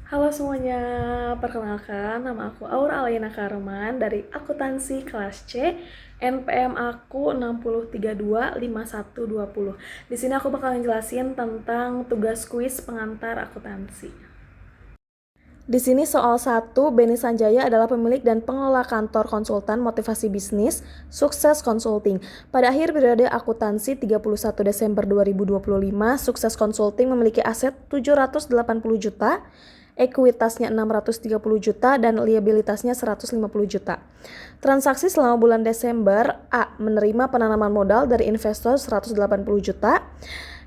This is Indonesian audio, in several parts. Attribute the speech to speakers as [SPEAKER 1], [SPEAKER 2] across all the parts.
[SPEAKER 1] Halo semuanya, perkenalkan nama aku Aura Alena Karman dari akuntansi kelas C. NPM aku 60325120. Di sini aku bakal jelasin tentang tugas kuis pengantar akuntansi. Di sini soal 1, Beni Sanjaya adalah pemilik dan pengelola kantor konsultan motivasi bisnis Sukses Consulting. Pada akhir periode akuntansi 31 Desember 2025, Sukses Consulting memiliki aset 780 juta, ekuitasnya 630 juta, dan liabilitasnya 150 juta. Transaksi selama bulan Desember: A. Menerima penanaman modal dari investor 180 juta.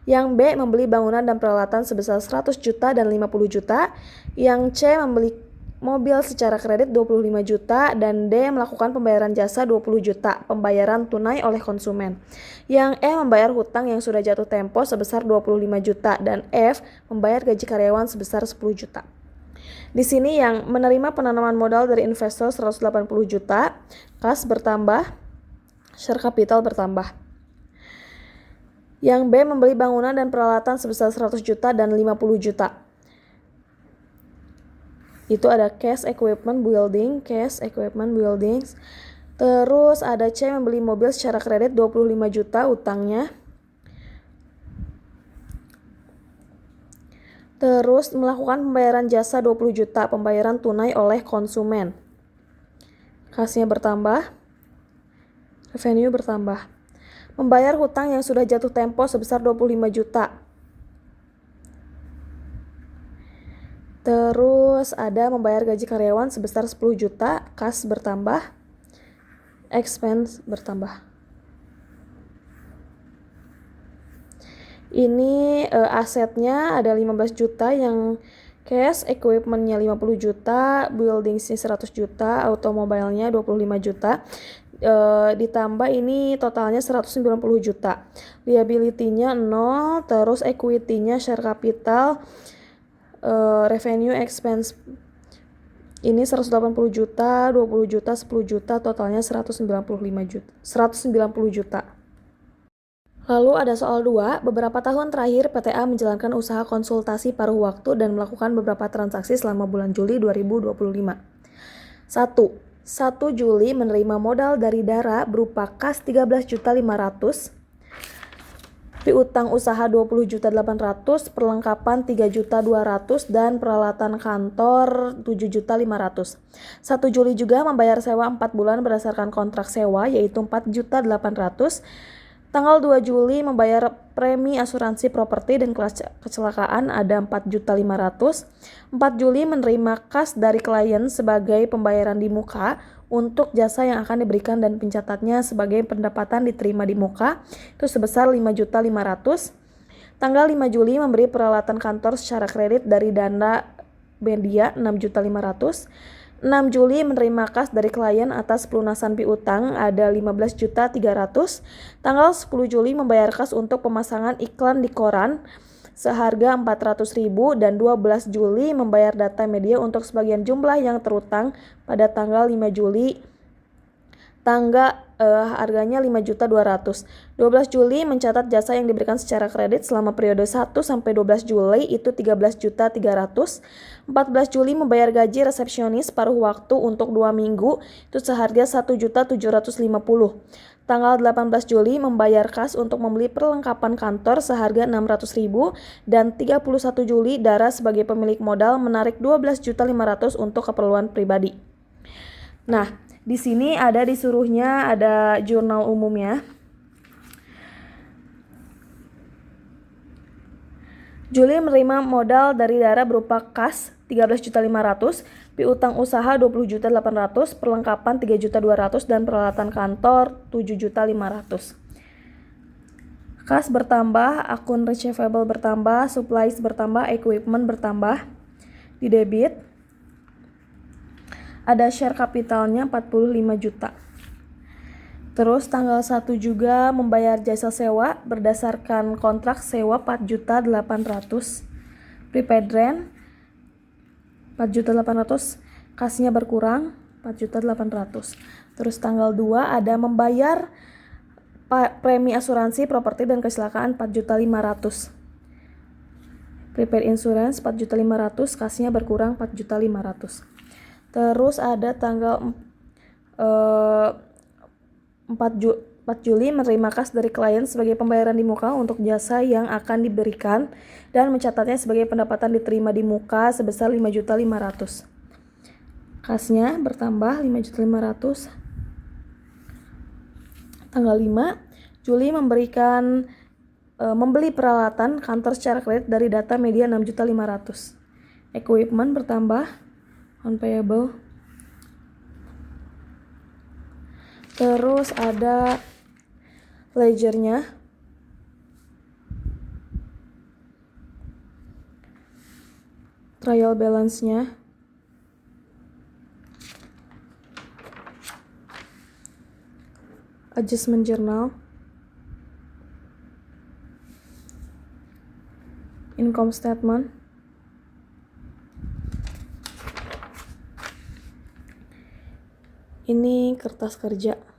[SPEAKER 1] Yang B. Membeli bangunan dan peralatan sebesar 100 juta dan 50 juta. Yang C. Membeli mobil secara kredit 25 juta. Dan D. Melakukan pembayaran jasa 20 juta, pembayaran tunai oleh konsumen. Yang E. Membayar hutang yang sudah jatuh tempo sebesar 25 juta. Dan F. Membayar gaji karyawan sebesar 10 juta. Di sini yang menerima penanaman modal dari investor 180 juta, kas bertambah, share capital bertambah. Yang B. Membeli bangunan dan peralatan sebesar 100 juta dan 50 juta. Itu ada cash equipment building. Terus ada C. Membeli mobil secara kredit 25 juta utangnya. Terus melakukan pembayaran jasa 20 juta, pembayaran tunai oleh konsumen. Kasnya bertambah, revenue bertambah. Membayar hutang yang sudah jatuh tempo sebesar 25 juta. Terus ada membayar gaji karyawan sebesar 10 juta, kas bertambah, expense bertambah. Ini asetnya ada 15 juta yang cash, equipmentnya 50 juta, buildingsnya 100 juta, automobilnya 25 juta. Ditambah ini totalnya 190 juta. Liability-nya 0, terus equity-nya share capital, revenue expense ini 180 juta, 20 juta, 10 juta, totalnya 190 juta. Lalu ada soal 2, beberapa tahun terakhir PTA menjalankan usaha konsultasi paruh waktu dan melakukan beberapa transaksi selama bulan Juli 2025. 1 Juli menerima modal dari Dara berupa kas 13.500.000, piutang usaha 20.800.000, perlengkapan 3.200.000, dan peralatan kantor 7.500.000. 1 Juli juga membayar sewa 4 bulan berdasarkan kontrak sewa yaitu 4.800.000. Tanggal 2 Juli membayar premi asuransi properti dan kecelakaan ada 4.500.000. 4 Juli menerima kas dari klien sebagai pembayaran di muka untuk jasa yang akan diberikan dan pencatatnya sebagai pendapatan diterima di muka itu sebesar 5.500.000. Tanggal 5 Juli memberi peralatan kantor secara kredit dari Dana Media 6.500.000. 6 Juli menerima kas dari klien atas pelunasan piutang ada 15.300.000. Tanggal 10 Juli membayar kas untuk pemasangan iklan di koran seharga 400.000 dan 12 Juli membayar data media untuk sebagian jumlah yang terutang pada tanggal 5 Juli. Harganya 5.200.000. 12 Juli mencatat jasa yang diberikan secara kredit selama periode 1 sampai 12 Juli itu 13.300.000. 14 Juli membayar gaji resepsionis paruh waktu untuk 2 minggu itu seharga 1.750.000. Tanggal 18 Juli membayar kas untuk membeli perlengkapan kantor seharga 600.000 dan 31 Juli Dara sebagai pemilik modal menarik 12.500.000 untuk keperluan pribadi. Nah, di sini ada disuruhnya ada jurnal umumnya. Juli menerima modal dari Dara berupa kas 13.500.000, piutang usaha 20.800.000, perlengkapan 3.200.000 dan peralatan kantor 7.500.000. Kas bertambah, akun receivable bertambah, supplies bertambah, equipment bertambah. Di debit ada share capitalnya 45 juta. Terus tanggal 1 juga membayar jasa sewa berdasarkan kontrak sewa 4.800.000. Prepaid rent 4.800.000, kasnya berkurang 4.800.000. Terus tanggal 2 ada membayar premi asuransi properti dan kecelakaan 4.500.000. Prepaid insurance 4.500.000, kasnya berkurang 4.500.000. Terus ada tanggal 4 Juli menerima kas dari klien sebagai pembayaran di muka untuk jasa yang akan diberikan dan mencatatnya sebagai pendapatan diterima di muka sebesar 5.500.000. Kasnya bertambah 5.500.000. Tanggal 5 Juli membeli peralatan kantor secara kredit dari Data Media 6.500.000. Equipment bertambah, on payable. Terus ada ledgernya, trial balance-nya, adjustment journal, income statement, ini kertas kerja.